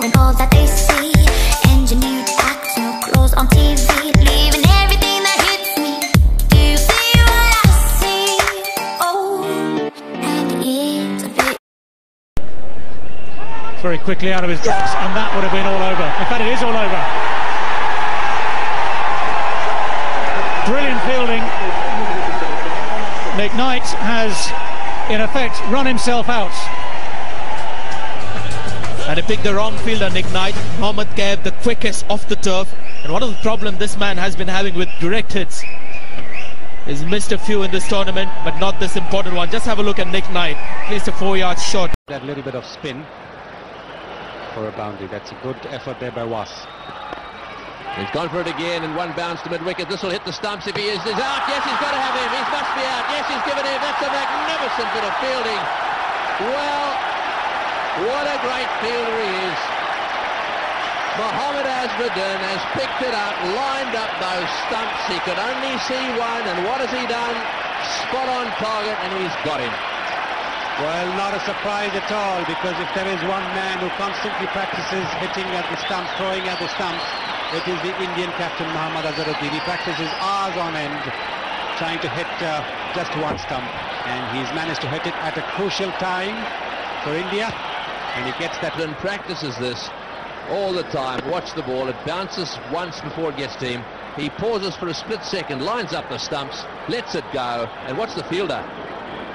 and all that they see. Engineered acts, no clothes on TV, leaving everything that hits me. Do you see what I see? Oh, and it's a bit. Very quickly out of his drops, and that would have been all over. In fact, it is all over. Brilliant fielding. Nick Knight has, in effect, run himself out. And he picked the wrong fielder, Nick Knight. Mohammad Kaif, the quickest off the turf. And one of the problems this man has been having with direct hits. He's missed a few in this tournament, but not this important one. Just have a look at Nick Knight. At least a 4-yard shot. That little bit of spin for a boundary. That's a good effort there by Was. He's gone for it again, and one bounce to mid-wicket. This will hit the stumps if he is. He's out. Yes, he's got to have him. He must be out. Yes, he's given him. That's a magnificent bit of fielding. Well, what a great fielder he is. Mohammad Azmuddin has picked it up, lined up those stumps. He could only see one, and what has he done? Spot on target, and he's got him. Well, not a surprise at all, because if there is one man who constantly practices hitting at the stumps, throwing at the stumps, it is the Indian captain Mohammad Azharuddin. He practices hours on end trying to hit just one stump, and he's managed to hit it at a crucial time for India, and he gets that. And practices this all the time. Watch the ball. It bounces once before it gets to him. He pauses for a split second, lines up the stumps, lets it go, and watch the fielder.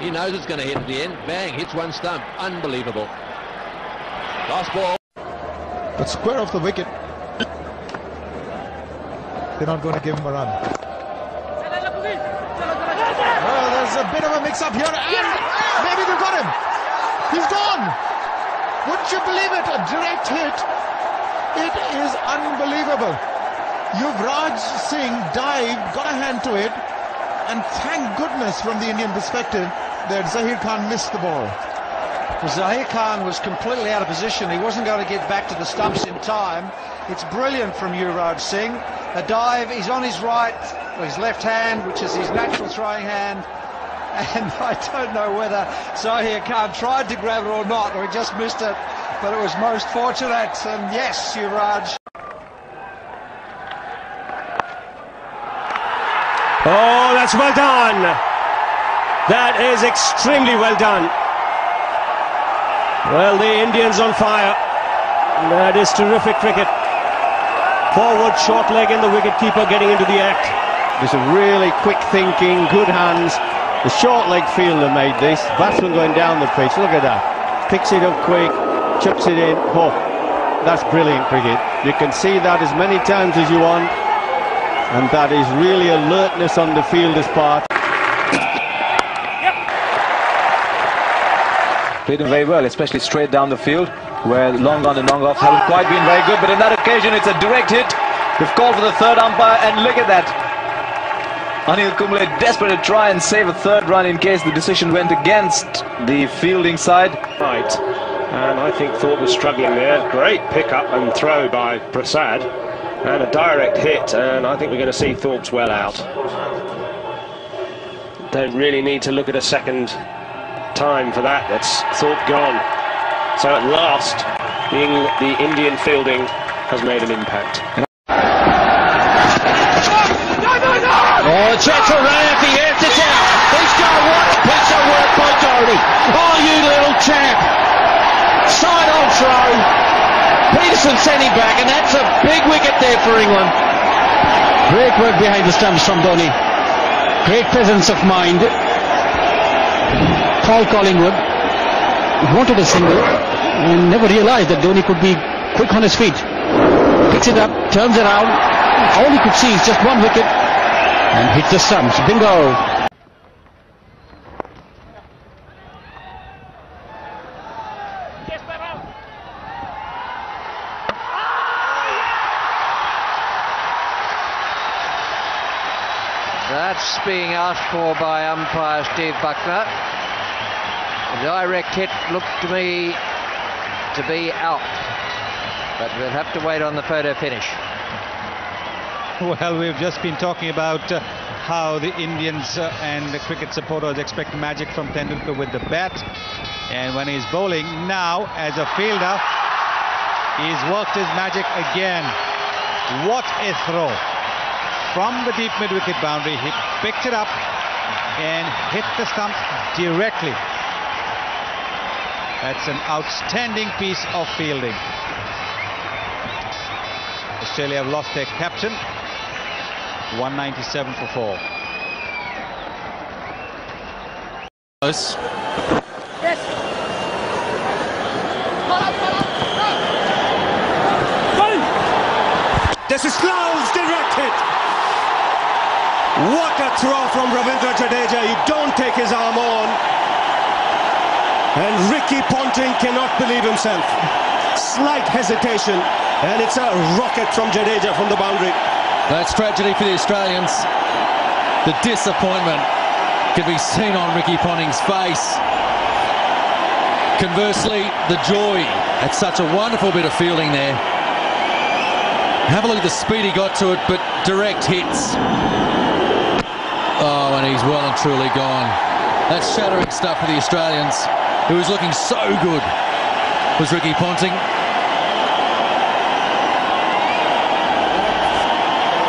He knows it's going to hit at the end. Bang, hits one stump. Unbelievable. Last ball. But square off the wicket. They're not going to give him a run. Well, there's a bit of a mix-up here, and maybe they've got him. He's gone. Wouldn't you believe it? A direct hit. It is unbelievable. Yuvraj Singh dived, got a hand to it, and thank goodness from the Indian perspective that Zahir Khan missed the ball. Zahir Khan was completely out of position. He wasn't going to get back to the stumps in time. It's brilliant from Yuvraj Singh. A dive, he's on his right, his left hand, which is his natural throwing hand. And I don't know whether Zahir Khan tried to grab it or not, or he just missed it. But it was most fortunate. And yes, Yuvraj. Oh, that's well done. That is extremely well done. Well, the Indians on fire. That is terrific cricket. Forward, short leg, and the wicket-keeper getting into the act. There's a really quick thinking, good hands. The short leg fielder made this. Batsman going down the pitch. Look at that. Picks it up quick, chucks it in. Oh, that's brilliant cricket. You can see that as many times as you want. And that is really alertness on the fielder's part. Played him very well, especially straight down the field, where long on and long off haven't quite been very good. But in that occasion, it's a direct hit. They've called for the third umpire, and look at that. Anil Kumble desperate to try and save a third run in case the decision went against the fielding side. Right, and I think Thorpe was struggling there. Great pick-up and throw by Prasad. And a direct hit, and I think we're going to see Thorpe's well out. Don't really need to look at a second time for that. That's Thorpe gone. So at last, the Indian fielding has made an impact. Oh, Chaturanga, yes, it's out. He's got what a piece of work by Doherty. Oh, you little champ. Side on throw. Peterson sent him back, and that's a big wicket there for England. Great work behind the stumps from Dhoni. Great presence of mind. Paul Collingwood wanted a single and never realized that Dhoni could be quick on his feet. Picks it up, turns around. All he could see is just one wicket and hits the stumps. Bingo! That's being asked for by umpire Steve Buckner. The direct hit looked to me to be out, but we'll have to wait on the photo finish. Well, we've just been talking about how the Indians and the cricket supporters expect magic from Tendulkar with the bat, and when he's bowling now as a fielder, He's worked his magic again. What a throw. From the deep mid-wicket boundary, he picked it up and hit the stump directly. That's an outstanding piece of fielding. Australia have lost their captain. 197 for 4. Yes. This is Clouds, direct hit. What a throw from Ravindra Jadeja. You don't take his arm on. And Ricky Ponting cannot believe himself. Slight hesitation, and it's a rocket from Jadeja from the boundary. That's tragedy for the Australians. The disappointment can be seen on Ricky Ponting's face. Conversely, the joy at such a wonderful bit of fielding there. Have a look at the speed he got to it, but direct hits. Oh, and he's well and truly gone. That's shattering stuff for the Australians. Who was looking so good was Ricky Ponting.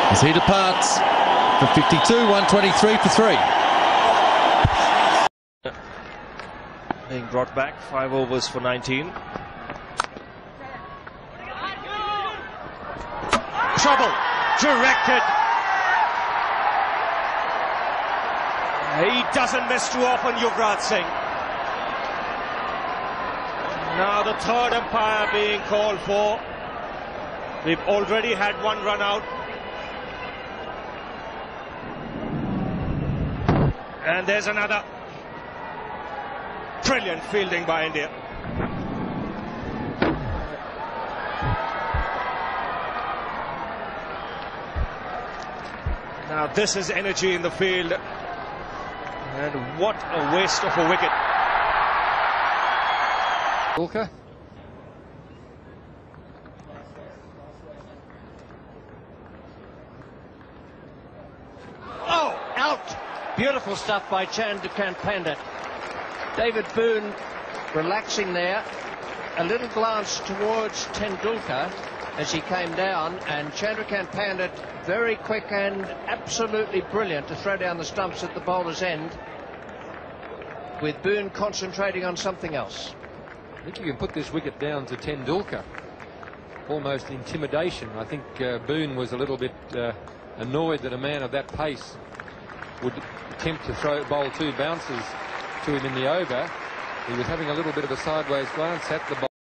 As he departs for 52, 123 for 3. Being brought back, 5 overs for 19. Trouble, directed. He doesn't miss too often, Yuvraj Singh. Now the third umpire being called for. We've already had one run out. And there's another. Brilliant fielding by India. Now this is energy in the field. And what a waste of a wicket. Walker. Oh, out! Beautiful stuff by Chandrakant Pandit. David Boone relaxing there. A little glance towards Tendulkar as he came down, and Chandrakant Pandit very quick and absolutely brilliant to throw down the stumps at the bowler's end, with Boone concentrating on something else. I think you can put this wicket down to Tendulkar. Almost intimidation. I think Boone was a little bit annoyed that a man of that pace would attempt to bowl 2 bounces to him in the over. He was having a little bit of a sideways glance at the ball.